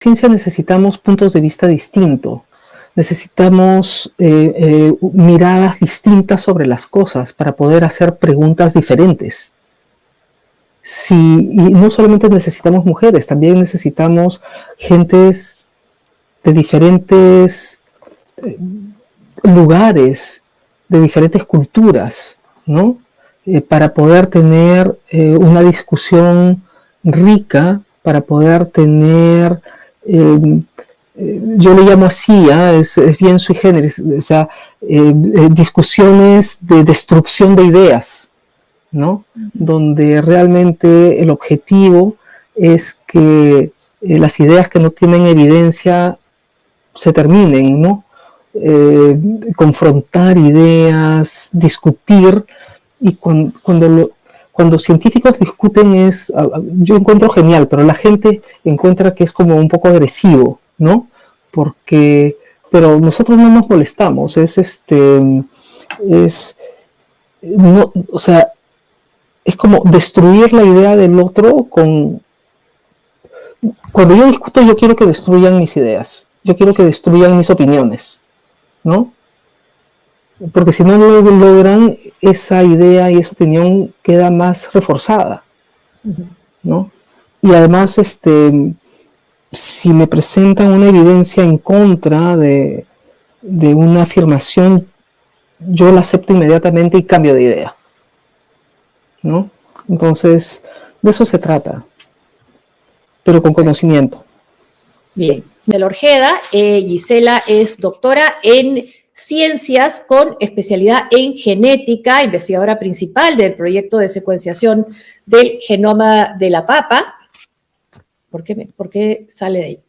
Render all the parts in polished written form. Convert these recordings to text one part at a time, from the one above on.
ciencia necesitamos puntos de vista distintos, necesitamos miradas distintas sobre las cosas para poder hacer preguntas diferentes. Y no solamente necesitamos mujeres, también necesitamos gentes de diferentes lugares, de diferentes culturas, ¿no? Para poder tener una discusión rica, para poder tener, yo le llamo así, es bien sui generis, o sea, discusiones de destrucción de ideas, ¿no? Donde realmente el objetivo es que las ideas que no tienen evidencia se terminen, ¿no? Confrontar ideas, discutir, y cuando científicos discuten yo encuentro genial, pero la gente encuentra que es como un poco agresivo, ¿no? Pero nosotros no nos molestamos, no, o sea, es como destruir la idea del otro cuando yo discuto, yo quiero que destruyan mis ideas, yo quiero que destruyan mis opiniones, ¿no? Porque si no lo logran, esa idea y esa opinión queda más reforzada, ¿no? Y además, si me presentan una evidencia en contra de una afirmación, yo la acepto inmediatamente y cambio de idea, ¿no? Entonces, de eso se trata, pero con conocimiento. Bien. Gisela Orjeda, Gisela es doctora en Ciencias con especialidad en genética, investigadora principal del proyecto de secuenciación del genoma de la papa. ¿Por qué sale de ahí?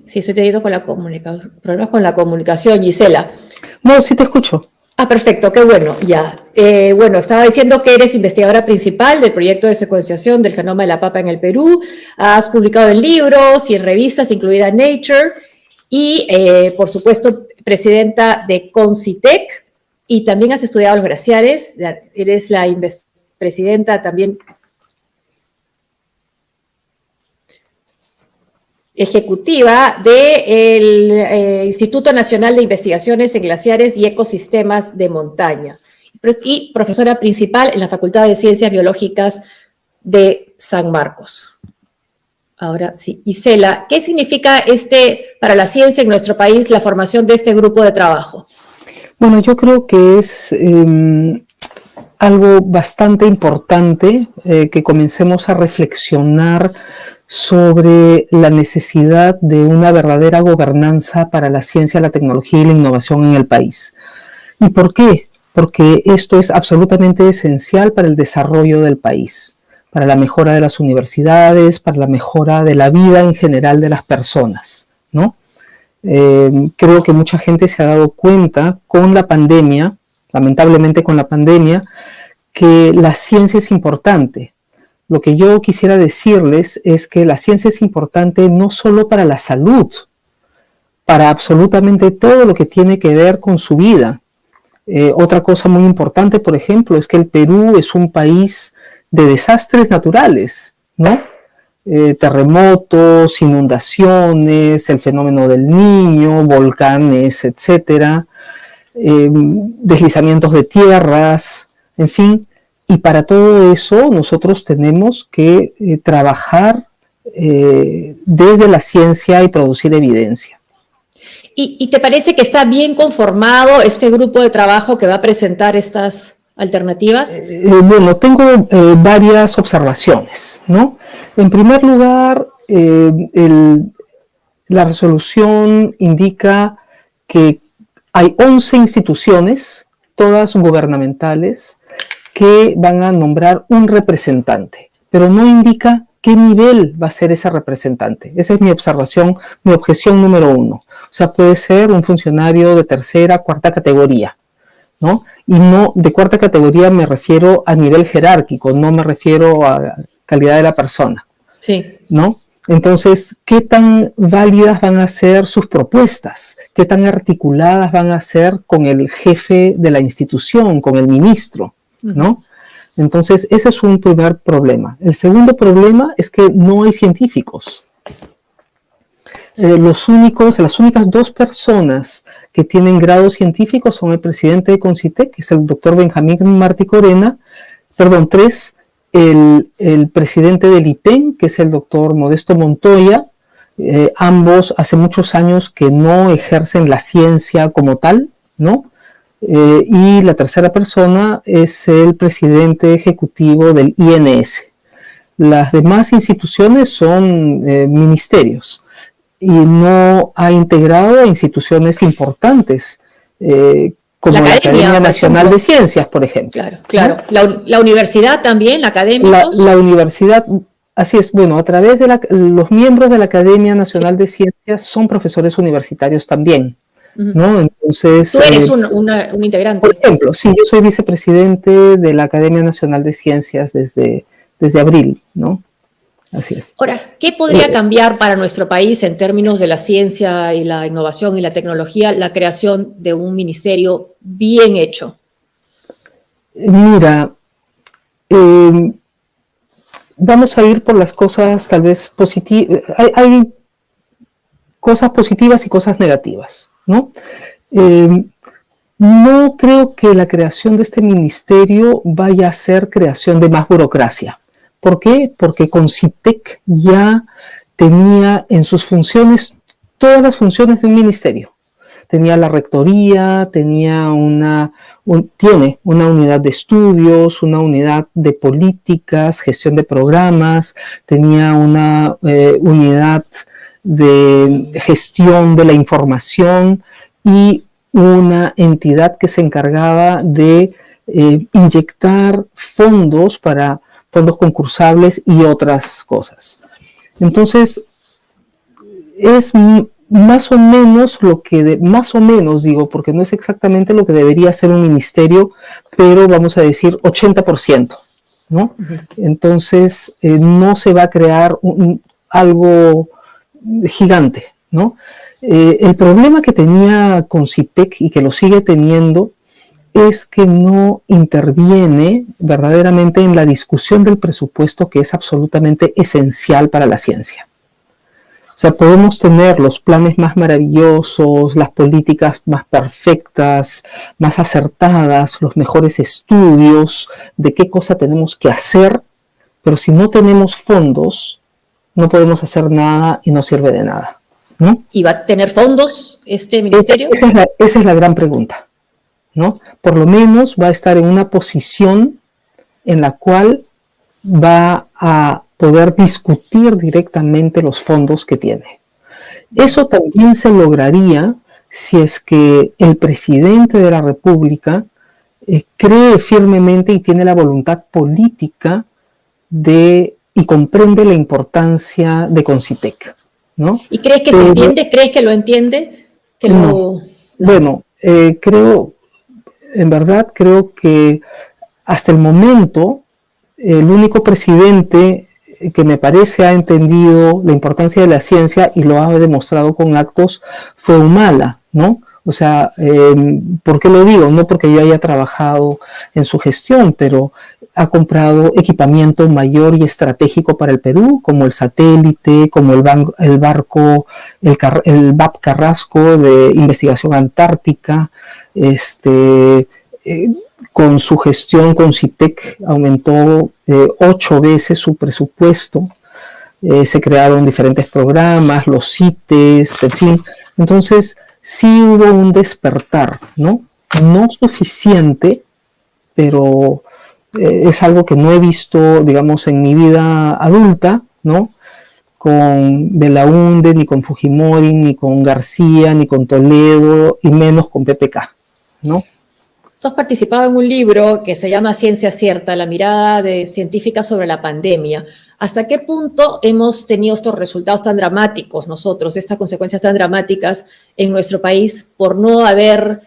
Sí, estoy teniendo problemas con la comunicación, Gisela. No, sí te escucho. Ah, perfecto, qué bueno, ya. Bueno, estaba diciendo que eres investigadora principal del proyecto de secuenciación del genoma de la papa en el Perú. Has publicado en libros y en revistas, incluida Nature, y, por supuesto, presidenta de Concitec, y también has estudiado los glaciares. Eres la presidenta también ejecutiva del Instituto Nacional de Investigaciones en Glaciares y Ecosistemas de Montaña, y profesora principal en la Facultad de Ciencias Biológicas de San Marcos. Ahora sí, Gisela, ¿qué significa para la ciencia en nuestro país la formación de este grupo de trabajo? Bueno, yo creo que es algo bastante importante que comencemos a reflexionar sobre la necesidad de una verdadera gobernanza para la ciencia, la tecnología y la innovación en el país. ¿Y por qué? Porque esto es absolutamente esencial para el desarrollo del país, para la mejora de las universidades, para la mejora de la vida en general de las personas, ¿no? Creo que mucha gente se ha dado cuenta con la pandemia, lamentablemente con la pandemia, que la ciencia es importante. Lo que yo quisiera decirles es que la ciencia es importante no solo para la salud, para absolutamente todo lo que tiene que ver con su vida. Otra cosa muy importante, por ejemplo, es que el Perú es un país de desastres naturales, ¿no? Terremotos, inundaciones, el fenómeno del Niño, volcanes, etcétera, deslizamientos de tierras, en fin. Y para todo eso nosotros tenemos que trabajar desde la ciencia y producir evidencia. ¿Y te parece que está bien conformado este grupo de trabajo que va a presentar estas alternativas? Bueno, tengo varias observaciones, ¿no? En primer lugar, la resolución indica que hay 11 instituciones, todas gubernamentales, que van a nombrar un representante, pero no indica qué nivel va a ser ese representante. Esa es mi observación, mi objeción número 1. O sea, puede ser un funcionario de tercera, cuarta categoría, ¿no? Y no, de cuarta categoría me refiero a nivel jerárquico, no me refiero a calidad de la persona, sí, ¿no? Entonces, ¿qué tan válidas van a ser sus propuestas? ¿Qué tan articuladas van a ser con el jefe de la institución, con el ministro? ¿No? Entonces, ese es un primer problema. El segundo problema es que no hay científicos. Las únicas dos personas que tienen grado científico son el presidente de CONCITEC, que es el doctor Benjamín Martí Corena, tres, el presidente del IPEN, que es el doctor Modesto Montoya, ambos hace muchos años que no ejercen la ciencia como tal, ¿no? Y la tercera persona es el presidente ejecutivo del INS. Las demás instituciones son ministerios y no ha integrado a instituciones importantes, como la Academia Nacional de Ciencias, por ejemplo. Claro. ¿No? La universidad también, académicos. La universidad, así es, bueno, a través de los miembros de la Academia Nacional de Ciencias son profesores universitarios también, ¿no? Entonces, tú eres un integrante. Por ejemplo, sí, yo soy vicepresidente de la Academia Nacional de Ciencias desde abril, ¿no? Así es. Ahora, ¿qué podría cambiar para nuestro país en términos de la ciencia y la innovación y la tecnología la creación de un ministerio bien hecho? Mira, vamos a ir por las cosas tal vez positivas. Hay cosas positivas y cosas negativas, ¿no? No creo que la creación de este ministerio vaya a ser creación de más burocracia. ¿Por qué? Porque CONCITEC ya tenía en sus funciones todas las funciones de un ministerio. Tenía la rectoría, tiene una unidad de estudios, una unidad de políticas, gestión de programas, tenía una unidad de gestión de la información y una entidad que se encargaba de inyectar fondos concursables y otras cosas. Entonces, es más o menos digo, porque no es exactamente lo que debería ser un ministerio, pero vamos a decir 80%, ¿no? Entonces, no se va a crear algo gigante, ¿no? El problema que tenía CONCITEC y que lo sigue teniendo es que no interviene verdaderamente en la discusión del presupuesto, que es absolutamente esencial para la ciencia. O sea, podemos tener los planes más maravillosos, las políticas más perfectas, más acertadas, los mejores estudios de qué cosa tenemos que hacer, pero si no tenemos fondos, no podemos hacer nada y no sirve de nada, ¿no? ¿Y va a tener fondos este ministerio? Esa es la gran pregunta, ¿no? Por lo menos va a estar en una posición en la cual va a poder discutir directamente los fondos que tiene. Eso también se lograría si es que el presidente de la República cree firmemente y tiene la voluntad política y comprende la importancia de CONCITEC, ¿no? ¿Y crees que se entiende? ¿Crees que lo entiende? No. Bueno, en verdad creo que hasta el momento el único presidente que me parece ha entendido la importancia de la ciencia y lo ha demostrado con actos fue Humala, ¿no? O sea, ¿por qué lo digo? No porque yo haya trabajado en su gestión, pero ha comprado equipamiento mayor y estratégico para el Perú, como el satélite, como el VAP Carrasco de investigación antártica. Con su gestión, CONCITEC aumentó 8 veces su presupuesto. Se crearon diferentes programas, los CITES, en fin. Entonces, sí hubo un despertar, ¿no? No suficiente, pero es algo que no he visto, digamos, en mi vida adulta, ¿no? Con Belaúnde, ni con Fujimori, ni con García, ni con Toledo, y menos con PPK, ¿no? Tú has participado en un libro que se llama Ciencia Cierta, la mirada de científica sobre la pandemia. ¿Hasta qué punto hemos tenido estos resultados tan dramáticos nosotros, estas consecuencias tan dramáticas en nuestro país por no haberle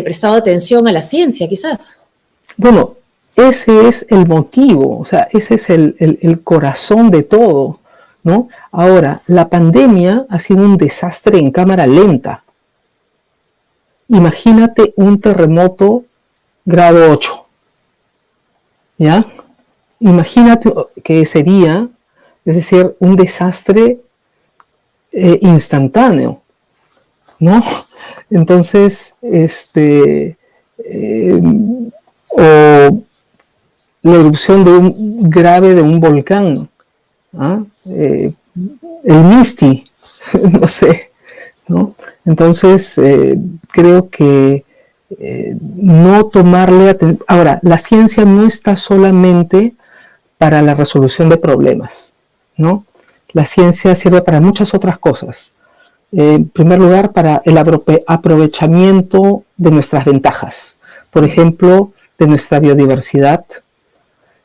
prestado atención a la ciencia, quizás? Bueno, ese es el motivo, o sea, ese es el corazón de todo, ¿no? Ahora, la pandemia ha sido un desastre en cámara lenta. Imagínate un terremoto grado 8, ¿ya? Imagínate que sería, es decir, un desastre instantáneo, ¿no? Entonces, o la erupción grave de un volcán, ¿ah? El Misti, no sé, ¿no? Entonces, creo que no tomarle atención. Ahora, la ciencia no está solamente para la resolución de problemas, ¿no? La ciencia sirve para muchas otras cosas. En primer lugar, para el aprovechamiento de nuestras ventajas. Por ejemplo, de nuestra biodiversidad,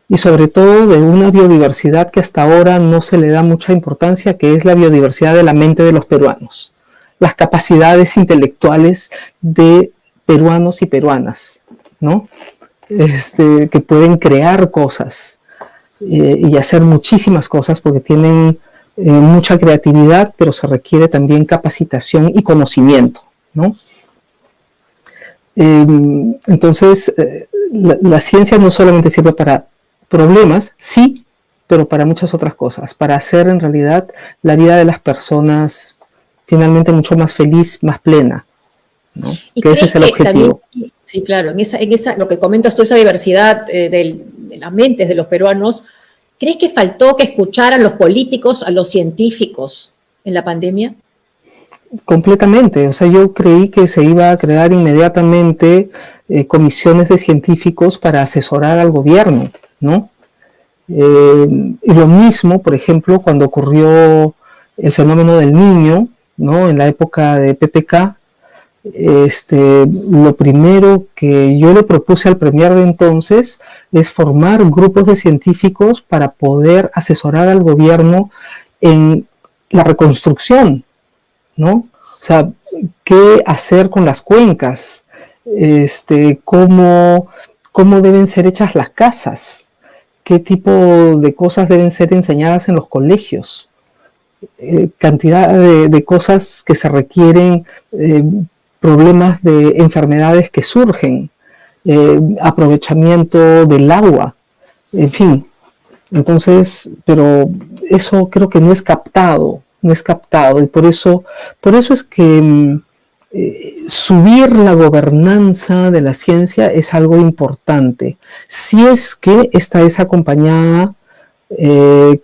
y sobre todo de una biodiversidad que hasta ahora no se le da mucha importancia, que es la biodiversidad de la mente de los peruanos, las capacidades intelectuales de peruanos y peruanas, ¿no? Que pueden crear cosas y hacer muchísimas cosas porque tienen mucha creatividad, pero se requiere también capacitación y conocimiento, ¿no? Entonces, la ciencia no solamente sirve para problemas, sí, pero para muchas otras cosas, para hacer en realidad la vida de las personas finalmente mucho más feliz, más plena, ¿no? Que ese es el objetivo. También, sí, claro, en esa, lo que comentas tú, esa diversidad de las mentes de los peruanos, ¿crees que faltó que escucharan los políticos a los científicos en la pandemia? Completamente, o sea, yo creí que se iba a crear inmediatamente comisiones de científicos para asesorar al gobierno, ¿no? Y lo mismo, por ejemplo, cuando ocurrió el fenómeno del Niño, ¿no? En la época de PPK, lo primero que yo le propuse al premier de entonces es formar grupos de científicos para poder asesorar al gobierno en la reconstrucción, ¿no? O sea, qué hacer con las cuencas, cómo deben ser hechas las casas, qué tipo de cosas deben ser enseñadas en los colegios, cantidad de cosas que se requieren, problemas de enfermedades que surgen, aprovechamiento del agua, en fin. Entonces, pero eso creo que no es captado, y por eso es que subir la gobernanza de la ciencia es algo importante, si es que esta es acompañada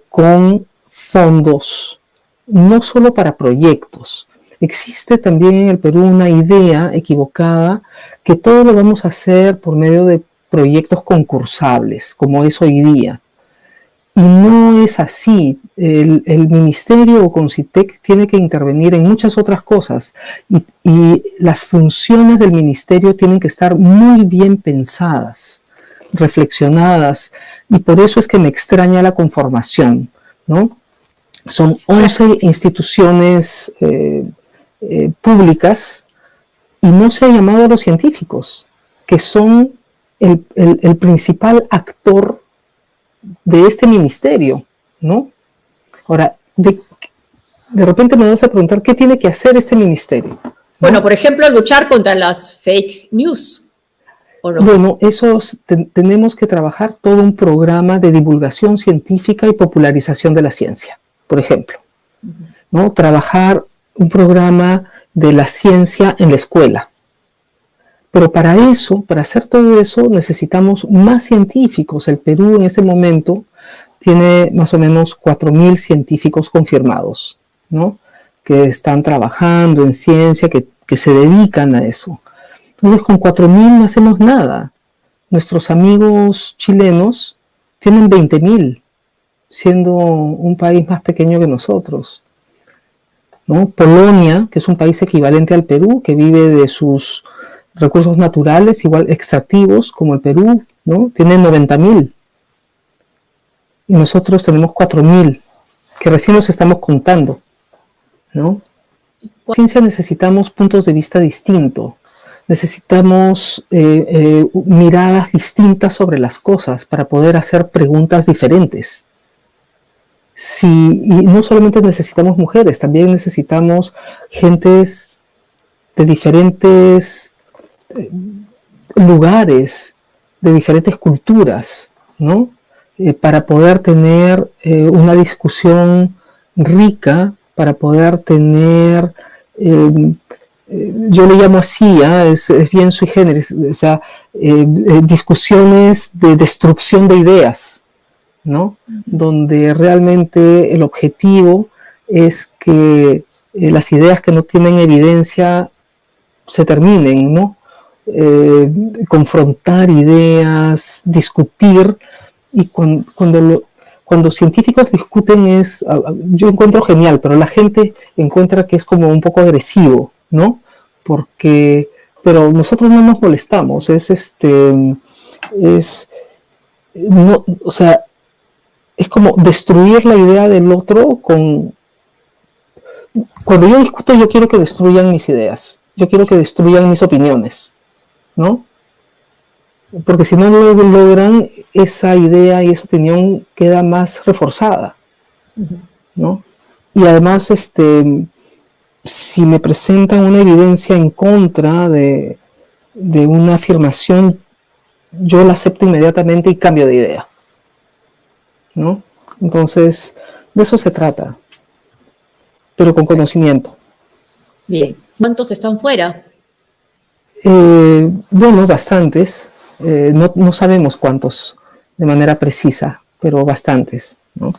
con fondos, no solo para proyectos. Existe también en el Perú una idea equivocada que todo lo vamos a hacer por medio de proyectos concursables, como es hoy día. Y no es así. El ministerio o CONCITEC tiene que intervenir en muchas otras cosas y las funciones del ministerio tienen que estar muy bien pensadas, reflexionadas, y por eso es que me extraña la conformación, ¿no? Son 11 instituciones públicas y no se ha llamado a los científicos, que son el principal actor de este ministerio, ¿no? Ahora, de repente me vas a preguntar, ¿qué tiene que hacer este ministerio? ¿No? Bueno, por ejemplo, luchar contra las fake news, ¿o no? Bueno, tenemos que trabajar todo un programa de divulgación científica y popularización de la ciencia, por ejemplo, ¿no? Trabajar un programa de la ciencia en la escuela. Pero para hacer todo eso, necesitamos más científicos. El Perú en este momento tiene más o menos 4.000 científicos confirmados, ¿no? Que están trabajando en ciencia, que se dedican a eso. Entonces, con 4.000 no hacemos nada. Nuestros amigos chilenos tienen 20.000, siendo un país más pequeño que nosotros, ¿no? Polonia, que es un país equivalente al Perú, que vive de sus recursos naturales, igual extractivos como el Perú, ¿no? Tiene 90.000. Y nosotros tenemos 4.000, que recién los estamos contando, ¿no? En ciencia necesitamos puntos de vista distintos, necesitamos miradas distintas sobre las cosas para poder hacer preguntas diferentes. y no solamente necesitamos mujeres, también necesitamos gentes de diferentes lugares, de diferentes culturas, ¿no? Para poder tener una discusión rica, para poder tener, yo le llamo así, es bien sui generis, o sea, discusiones de destrucción de ideas, ¿no? Donde realmente el objetivo es que las ideas que no tienen evidencia se terminen, ¿no? Confrontar ideas, discutir, y cuando científicos discuten yo encuentro genial, pero la gente encuentra que es como un poco agresivo, ¿no? Pero nosotros no nos molestamos, no, o sea, es como destruir la idea del otro cuando yo discuto, yo quiero que destruyan mis ideas, yo quiero que destruyan mis opiniones, ¿no? Porque si no lo logran, esa idea y esa opinión queda más reforzada, ¿no? Y además, si me presentan una evidencia en contra de una afirmación, yo la acepto inmediatamente y cambio de idea, ¿no? Entonces, de eso se trata, pero con conocimiento. Bien. ¿Cuántos están fuera? Bueno, bastantes. No sabemos cuántos de manera precisa, pero bastantes, ¿no?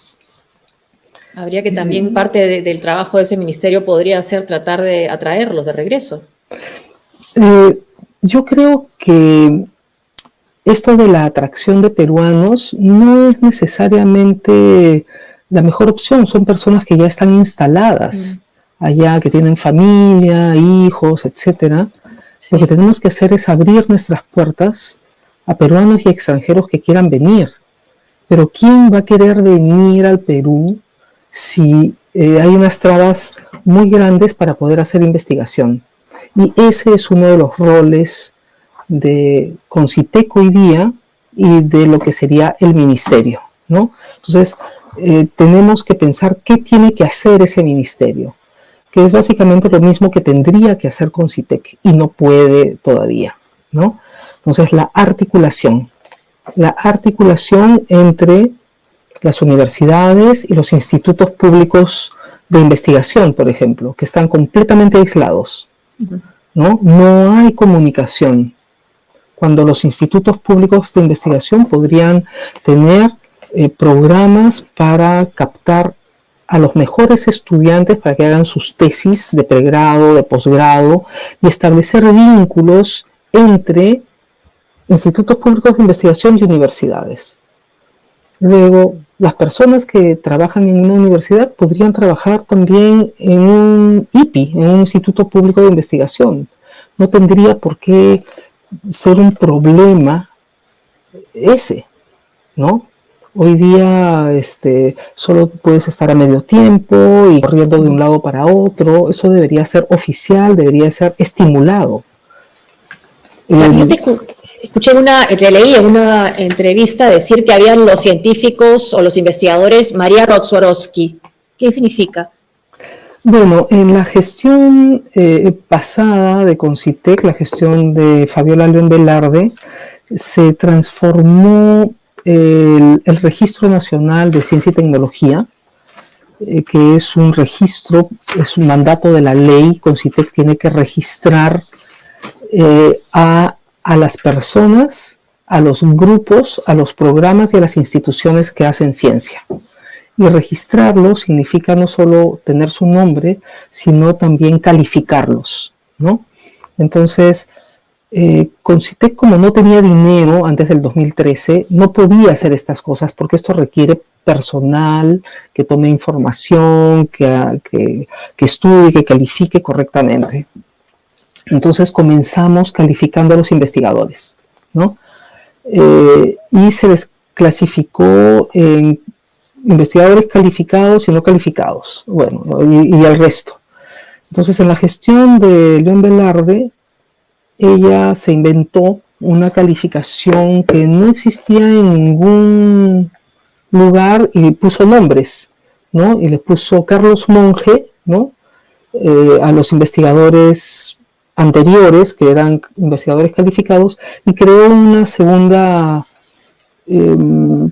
Habría que también parte del trabajo de ese ministerio podría ser tratar de atraerlos de regreso. Yo creo que esto de la atracción de peruanos no es necesariamente la mejor opción. Son personas que ya están instaladas allá, que tienen familia, hijos, etcétera. Sí. Lo que tenemos que hacer es abrir nuestras puertas a peruanos y extranjeros que quieran venir. Pero ¿quién va a querer venir al Perú si hay unas trabas muy grandes para poder hacer investigación? Y ese es uno de los roles de CONCITEC hoy día y de lo que sería el ministerio, ¿no? Entonces, tenemos que pensar qué tiene que hacer ese ministerio, que es básicamente lo mismo que tendría que hacer CONCITEC y no puede todavía, ¿no? Entonces, la articulación entre las universidades y los institutos públicos de investigación, por ejemplo, que están completamente aislados, ¿no? No hay comunicación. Cuando los institutos públicos de investigación podrían tener programas para captar a los mejores estudiantes para que hagan sus tesis de pregrado, de posgrado, y establecer vínculos entre institutos públicos de investigación y universidades. Luego, las personas que trabajan en una universidad podrían trabajar también en un IPI, en un instituto público de investigación. No tendría por qué ser un problema ese, ¿no? Hoy día solo puedes estar a medio tiempo y corriendo de un lado para otro. Eso debería ser oficial, debería ser estimulado. Yo te leí en una entrevista decir que habían los científicos o los investigadores María Rodzorowski. ¿Qué significa? Bueno, en la gestión pasada de CONCITEC, la gestión de Fabiola León Velarde, se transformó el Registro Nacional de Ciencia y Tecnología, que es un registro, es un mandato de la ley. CONCITEC tiene que registrar a las personas, a los grupos, a los programas y a las instituciones que hacen ciencia. Y registrarlo significa no solo tener su nombre, sino también calificarlos, ¿no? Entonces, CONCITEC, como no tenía dinero antes del 2013, no podía hacer estas cosas porque esto requiere personal que tome información, que estudie, que califique correctamente. Entonces comenzamos calificando a los investigadores, ¿no? Y se les clasificó en investigadores calificados y no calificados, bueno, y el resto. Entonces, en la gestión de León Velarde, ella se inventó una calificación que no existía en ningún lugar y puso nombres. ¿no? Y le puso Carlos Monge, ¿no? A los investigadores anteriores, que eran investigadores calificados, y creó una segunda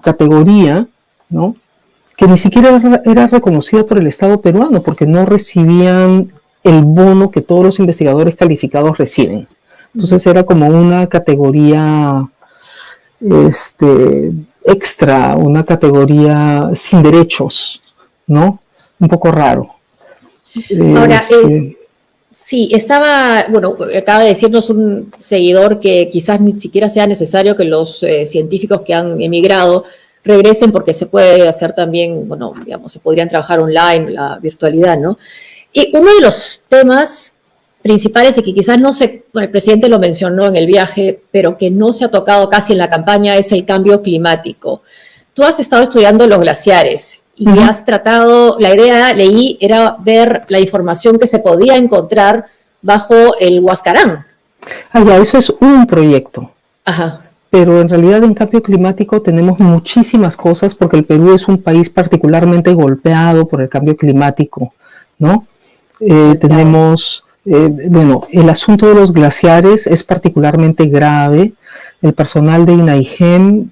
categoría, ¿no? Que ni siquiera era reconocida por el Estado peruano, porque no recibían el bono que todos los investigadores calificados reciben. Entonces era como una categoría extra, una categoría sin derechos, ¿no? Un poco raro. Ahora, sí, acaba de decirnos un seguidor que quizás ni siquiera sea necesario que los científicos que han emigrado regresen porque se puede hacer también, bueno, digamos, se podrían trabajar online, la virtualidad, ¿no? Y uno de los temas principales y que quizás el presidente lo mencionó en el viaje, pero que no se ha tocado casi en la campaña es el cambio climático. Tú has estado estudiando los glaciares y has tratado, la idea, leí, era ver la información que se podía encontrar bajo el Huascarán. Ya, eso es un proyecto. Ajá. Pero en realidad en cambio climático tenemos muchísimas cosas porque el Perú es un país particularmente golpeado por el cambio climático, ¿no? Tenemos, el asunto de los glaciares es particularmente grave. El personal de INAIGEM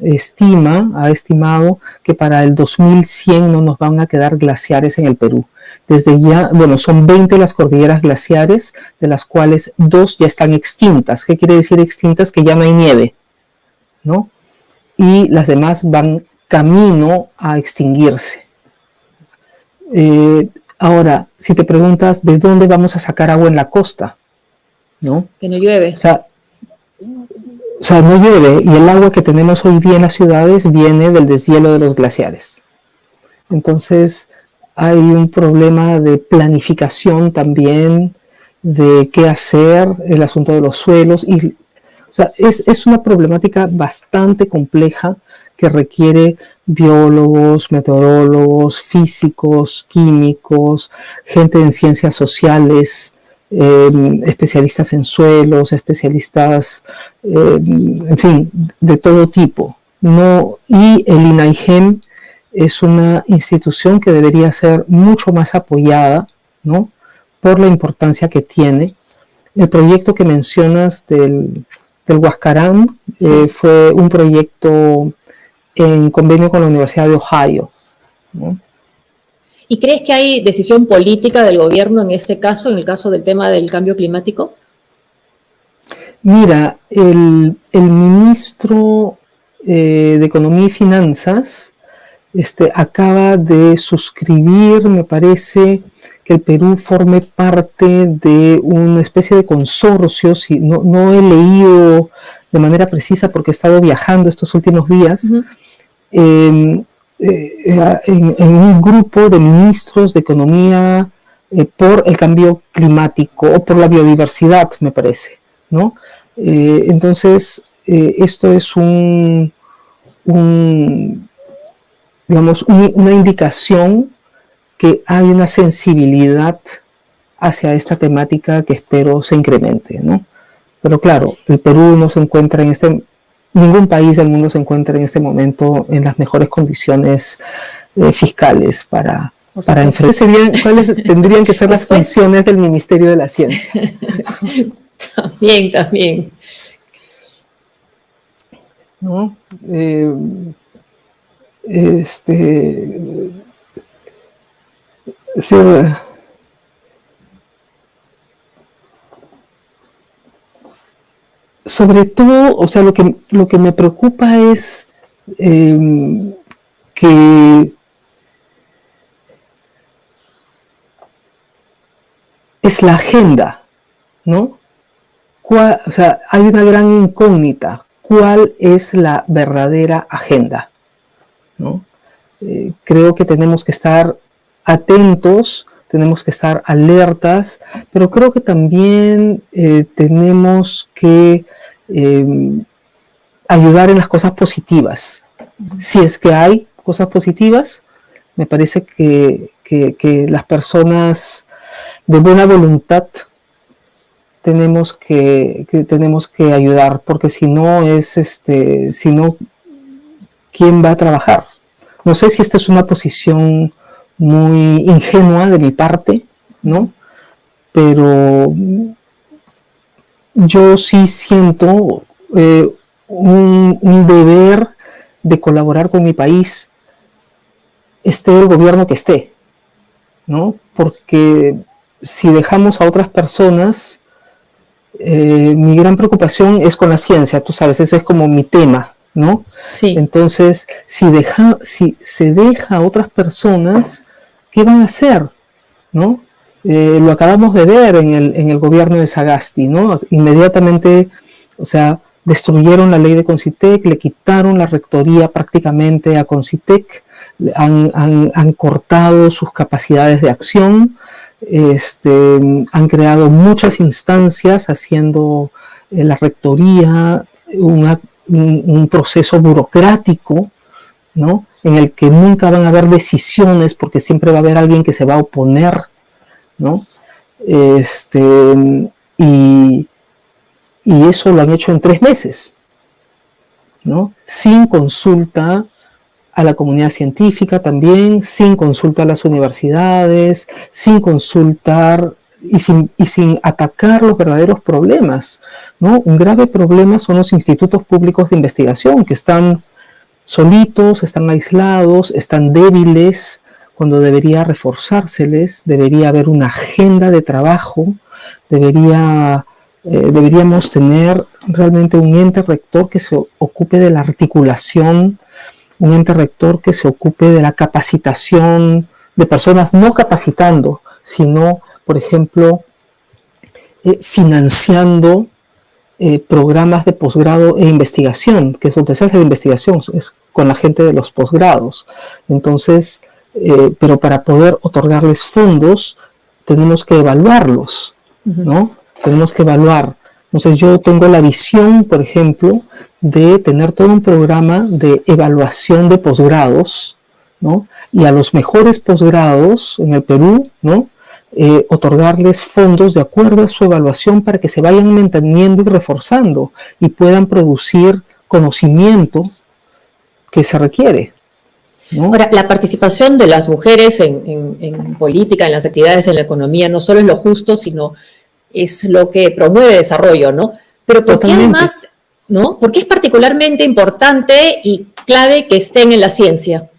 ha estimado que para el 2100 no nos van a quedar glaciares en el Perú. Desde ya, son 20 las cordilleras glaciares, de las cuales 2 ya están extintas. ¿Qué quiere decir extintas? Que ya no hay nieve, ¿no? Y las demás van camino a extinguirse. Ahora, si te preguntas de dónde vamos a sacar agua en la costa, ¿no? Que no llueve. O sea, no llueve y el agua que tenemos hoy día en las ciudades viene del deshielo de los glaciares. Entonces, hay un problema de planificación también, de qué hacer, el asunto de los suelos. Es una problemática bastante compleja que requiere biólogos, meteorólogos, físicos, químicos, gente en ciencias sociales, especialistas en suelos, especialistas, en fin, de todo tipo, ¿no? Y el INAIGEM es una institución que debería ser mucho más apoyada, ¿no? Por la importancia que tiene. El proyecto que mencionas del Huascarán fue un proyecto en convenio con la Universidad de Ohio, ¿no? ¿Y crees que hay decisión política del gobierno en este caso, en el caso del tema del cambio climático? Mira, el ministro de Economía y Finanzas acaba de suscribir, me parece, que el Perú forme parte de una especie de consorcio. No he leído de manera precisa porque he estado viajando estos últimos días, en un grupo de ministros de economía por el cambio climático o por la biodiversidad, me parece, ¿no? Entonces, esto es una indicación que hay una sensibilidad hacia esta temática que espero se incremente, ¿no? Pero claro, el Perú no se encuentra ningún país del mundo se encuentra en este momento en las mejores condiciones fiscales para enfrentar. ¿Cuáles tendrían que ser las funciones del Ministerio de la Ciencia? También. ¿No? Sí, sobre todo, o sea, lo que me preocupa es que es la agenda, ¿no? O sea, hay una gran incógnita. ¿Cuál es la verdadera agenda? ¿No? Creo que tenemos que estar atentos, tenemos que estar alertas, pero creo que también tenemos que ayudar en las cosas positivas. Si es que hay cosas positivas, me parece que las personas de buena voluntad tenemos que ayudar, porque si no, ¿quién va a trabajar? No sé si esta es una posición muy ingenua de mi parte, ¿no? Pero yo sí siento un deber de colaborar con mi país, esté el gobierno que esté, ¿no? Porque si dejamos a otras personas, mi gran preocupación es con la ciencia, tú sabes, ese es como mi tema, ¿no? Sí. Entonces, si se deja a otras personas, ¿qué van a hacer? ¿No? Lo acabamos de ver en el gobierno de Sagasti, ¿no? Inmediatamente, o sea, destruyeron la ley de Concitec, le quitaron la rectoría prácticamente a Concitec, han cortado sus capacidades de acción, han creado muchas instancias haciendo la rectoría un proceso burocrático, ¿no? En el que nunca van a haber decisiones porque siempre va a haber alguien que se va a oponer, ¿no? Y eso lo han hecho en 3 meses, ¿no? Sin consulta a la comunidad científica también, sin consulta a las universidades, sin consultar y sin atacar los verdaderos problemas, ¿no? Un grave problema son los institutos públicos de investigación que están solitos, están aislados, están débiles, cuando debería reforzárseles, debería haber una agenda de trabajo, deberíamos tener realmente un ente rector que se ocupe de la articulación, un ente rector que se ocupe de la capacitación de personas, no capacitando, sino, por ejemplo, financiando programas de posgrado e investigación, que es donde se hace la investigación, es con la gente de los posgrados. Entonces, pero para poder otorgarles fondos, tenemos que evaluarlos, ¿no? Tenemos que evaluar. Entonces, yo tengo la visión, por ejemplo, de tener todo un programa de evaluación de posgrados, ¿no? Y a los mejores posgrados en el Perú, ¿no? Otorgarles fondos de acuerdo a su evaluación para que se vayan manteniendo y reforzando y puedan producir conocimiento que se requiere, ¿no? Ahora, la participación de las mujeres en política, en las actividades, en la economía, no solo es lo justo, sino es lo que promueve desarrollo, ¿no? Pero ¿por qué además, no? ¿Por qué es particularmente importante y clave que estén en la ciencia?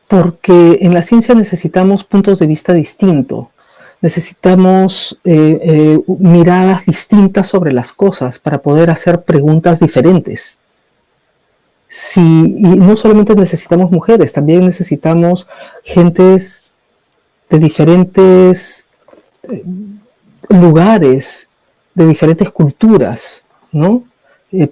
Porque en la ciencia necesitamos puntos de vista distintos, necesitamos miradas distintas sobre las cosas para poder hacer preguntas diferentes. Y no solamente necesitamos mujeres, también necesitamos gentes de diferentes lugares, de diferentes culturas, ¿no?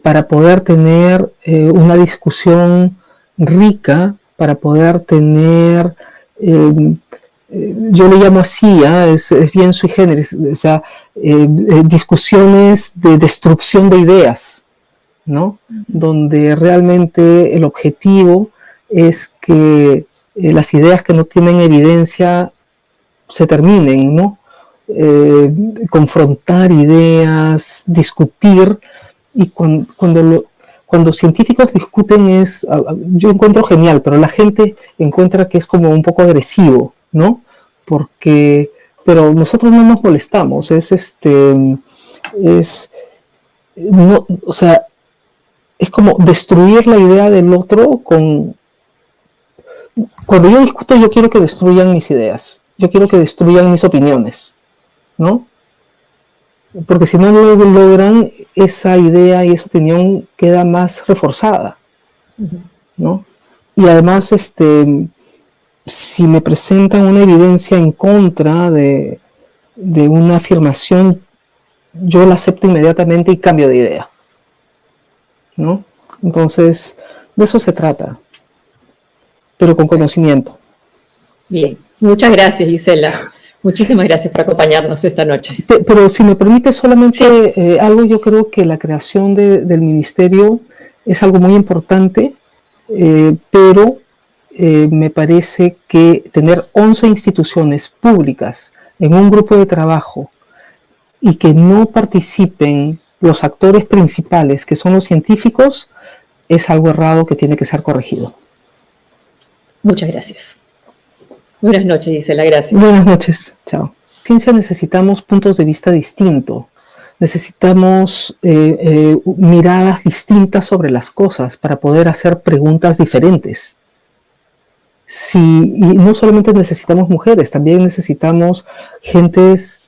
Para poder tener una discusión rica, para poder tener, yo le llamo así, es bien sui generis, o sea, discusiones de destrucción de ideas, ¿no? Donde realmente el objetivo es que las ideas que no tienen evidencia se terminen, ¿no? Confrontar ideas, discutir, y cuando científicos discuten yo encuentro genial, pero la gente encuentra que es como un poco agresivo, ¿no? Pero nosotros no nos molestamos, no, o sea, es como destruir la idea del otro cuando yo discuto, yo quiero que destruyan mis ideas, yo quiero que destruyan mis opiniones, ¿no? Porque si no lo logran, esa idea y esa opinión queda más reforzada, ¿no? Y además, si me presentan una evidencia en contra de una afirmación, yo la acepto inmediatamente y cambio de idea, ¿no? Entonces, de eso se trata, pero con conocimiento. Bien, muchas gracias, Gisela. Muchísimas gracias por acompañarnos esta noche. Pero si me permite solamente algo, yo creo que la creación del ministerio es algo muy importante, pero me parece que tener 11 instituciones públicas en un grupo de trabajo y que no participen los actores principales, que son los científicos, es algo errado que tiene que ser corregido. Muchas gracias. Buenas noches, Gisela, gracias. Buenas noches, chao. En ciencia necesitamos puntos de vista distintos, necesitamos miradas distintas sobre las cosas para poder hacer preguntas diferentes. Y no solamente necesitamos mujeres, también necesitamos gentes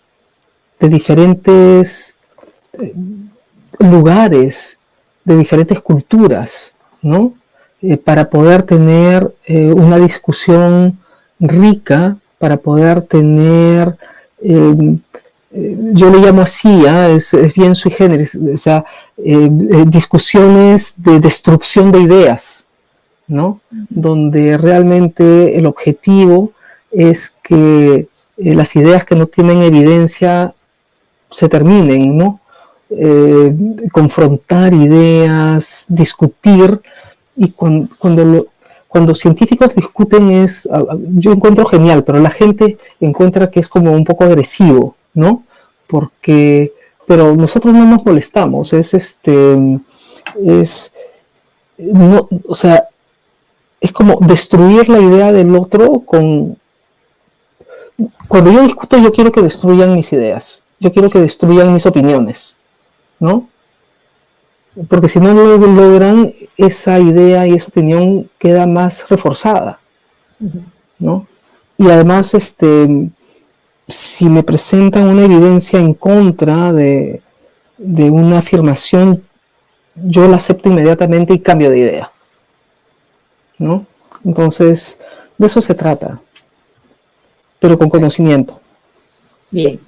de diferentes lugares, de diferentes culturas, ¿no? Para poder tener una discusión rica, para poder tener, yo le llamo así, es bien sui generis, o sea, discusiones de destrucción de ideas, ¿no? Donde realmente el objetivo es que las ideas que no tienen evidencia se terminen, ¿no? Confrontar ideas, discutir, y cuando científicos discuten yo encuentro genial, pero la gente encuentra que es como un poco agresivo, ¿no? Pero nosotros no nos molestamos, no, o sea, es como destruir la idea del otro cuando yo discuto, yo quiero que destruyan mis ideas, yo quiero que destruyan mis opiniones, ¿no? Porque si no lo logran, esa idea y esa opinión queda más reforzada, ¿no? Y además, si me presentan una evidencia en contra de una afirmación, yo la acepto inmediatamente y cambio de idea, ¿no? Entonces, de eso se trata, pero con conocimiento. Bien.